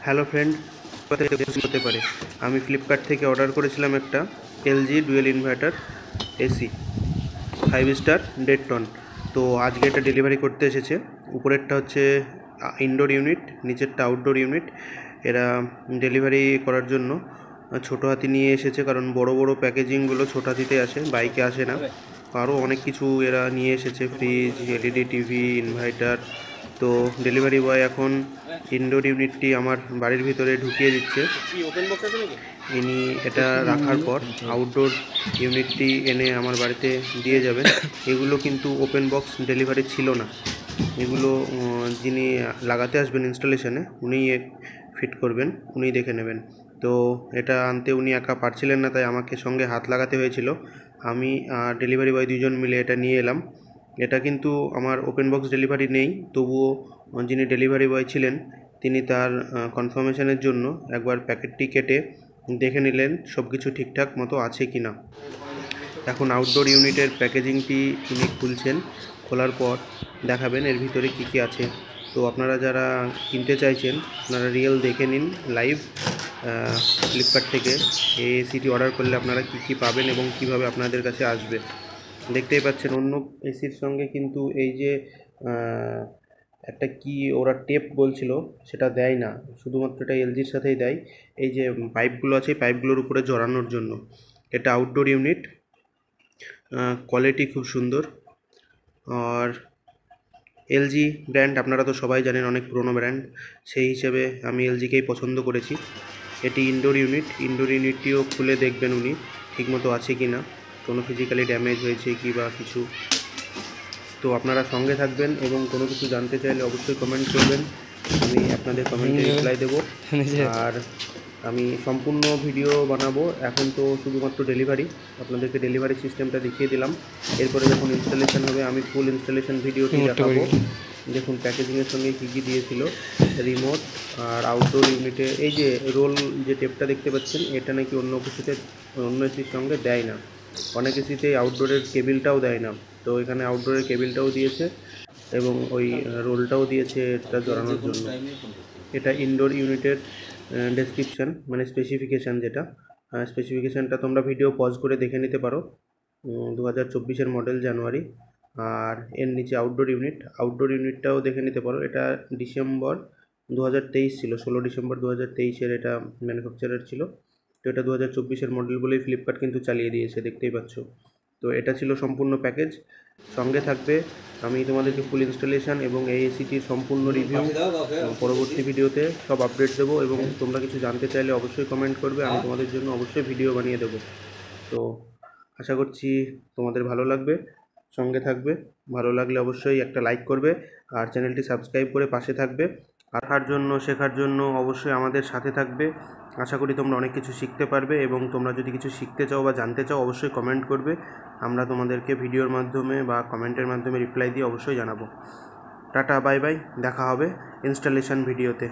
Hello friend, হতে পারে আমি ফ্লিপকার্ট থেকে অর্ডার করেছিলাম একটা LG dual inverter AC 5 star 1.5 ton. তো আজকে এটা ডেলিভারি করতে এসেছে। উপরেরটা হচ্ছে ইনডোর ইউনিট, নিচেরটা আউটডোর ইউনিট। এরা ডেলিভারি করার জন্য ছোটো হাতি নিয়ে এসেছে, কারণ বড় বড় প্যাকেজিংগুলো ছোটো হাতিতে আসে, বাইকে আসে না। আরও অনেক কিছু এরা নিয়ে এসেছে, ফ্রিজ, এলইডি টিভি, ইনভার্টার। তো ডেলিভারি বয় এখন ইনডোর ইউনিটটি আমার বাড়ির ভিতরে ঢুকিয়ে দিচ্ছে। ইনি এটা রাখার পর আউটডোর ইউনিটটি এনে আমার বাড়িতে দিয়ে যাবেন। এগুলো কিন্তু ওপেন বক্স ডেলিভারি ছিল না, এগুলো যিনি লাগাতে আসবেন ইনস্টলেশনে উনিই ফিট করবেন, উনিই দেখে নেবেন। তো এটা আনতে উনি একা পারছিলেন না, তাই আমাকে সঙ্গে হাত লাগাতে হয়েছিল। আমি আর ডেলিভারি বয় দুজন মিলে এটা নিয়ে এলাম। এটা কিন্তু আমার ওপেন বক্স ডেলিভারি নেই, তবুও যিনি ডেলিভারি বয় ছিলেন তিনি তার কনফার্মেশনের জন্য একবার প্যাকেটটি কেটে দেখে নিলেন সব কিছু ঠিকঠাক মতো আছে কি না। এখন আউটডোর ইউনিটের প্যাকেজিংটি তিনি খুলছেন, খোলার পর দেখাবেন এর ভিতরে কী কী আছে। তো আপনারা যারা কিনতে চাইছেন আপনারা রিয়েল দেখে নিন লাইভ। ফ্লিপকার্ট থেকে এই এসিটি অর্ডার করলে আপনারা কী কী পাবেন এবং কীভাবে আপনাদের কাছে আসবে দেখতেই পাচ্ছেন। অন্য এসির সঙ্গে কিন্তু এই যে একটা কি ওরা টেপ বলছিল সেটা দেয় না, শুধুমাত্র এটা এলজির সাথেই দেয়। এই যে পাইপগুলো আছে পাইপগুলোর উপরে জড়ানোর জন্য। এটা আউটডোর ইউনিট, কোয়ালিটি খুব সুন্দর। আর এলজি ব্র্যান্ড আপনারা তো সবাই জানেন, অনেক পুরনো ব্র্যান্ড, সেই হিসেবে আমি এলজিকেই পছন্দ করেছি। এটি ইনডোর ইউনিট, ইনডোর ইউনিটটিও খুলে দেখবেন উনি ঠিকমতো আছে কি না, কোনো ফিজিক্যালি ড্যামেজ হয়েছে কি বা কিছু। তো আপনারা সঙ্গে থাকবেন এবং কোনো কিছু জানতে চাইলে অবশ্যই কমেন্ট করবেন, আমি আপনাদের কমেন্টে রিপ্লাই দেবো। আর আমি সম্পূর্ণ ভিডিও বানাবো। এখন তো শুধুমাত্র ডেলিভারি, আপনাদেরকে ডেলিভারি সিস্টেমটা দেখিয়ে দিলাম। এরপরে যখন ইনস্টলেশন হবে আমি ফুল ইনস্টলেশন ভিডিওটি দেখাবো। দেখুন প্যাকেজিংয়ের সঙ্গে কী কী দিয়েছিল, রিমোট আর আউটডোর ইউনিটে এই যে রোল যে টেপটা দেখতে পাচ্ছেন, এটা নাকি অন্য কিছুতে অন্য এসির সঙ্গে দেয় না। অনেক এসিতে আউটডোরের কেবিলটাও দেয় না, তো এখানে আউটডোরের কেবিলটাও দিয়েছে এবং ওই রোলটাও দিয়েছে এটা জড়ানোর জন্য। এটা ইনডোর ইউনিটের ডেসক্রিপশান মানে স্পেসিফিকেশান, যেটা স্পেসিফিকেশানটা তোমরা ভিডিও পজ করে দেখে নিতে পারো। 2024-এর মডেল, জানুয়ারি। আর এর নিচে আউটডোর ইউনিট, আউটডোর ইউনিটটাও দেখে নিতে পারো। এটা ডিসেম্বর 2023 ছিল, 16 ডিসেম্বর 2023-এর এটা ম্যানুফ্যাকচারার ছিল। তো এটা 2024-এর মডেল বলেই ফ্লিপকার্ট কিন্তু চালিয়ে দিয়েছে, দেখতেই পাচ্ছ। তো এটা ছিল সম্পূর্ণ প্যাকেজ। সঙ্গে থাকবে আমি তোমাদেরকে ফুল ইনস্টলেশন এবং এই এসিটির সম্পূর্ণ রিভিউ পরবর্তী ভিডিওতে সব আপডেট দেবো। এবং তোমরা কিছু জানতে চাইলে অবশ্যই কমেন্ট করবে, আমি তোমাদের জন্য অবশ্যই ভিডিও বানিয়ে দেবো। তো আশা করছি তোমাদের ভালো লাগবে, সঙ্গে থাকবে। ভালো লাগলে অবশ্যই একটা লাইক করবে আর চ্যানেলটি সাবস্ক্রাইব করে পাশে থাকবে। আসার জন্য শেখার জন্য অবশ্যই আমাদের সাথে থাকবে। আশা করি তোমরা অনেক কিছু শিখতে পারবে এবং তোমরা যদি কিছু শিখতে চাও বা জানতে চাও অবশ্যই কমেন্ট করবে, আমরা তোমাদেরকে ভিডিওর মাধ্যমে বা কমেন্টের মাধ্যমে রিপ্লাই দিয়ে অবশ্যই জানাবো। টাটা, বাই বাই, দেখা হবে ইনস্টলেশন ভিডিওতে।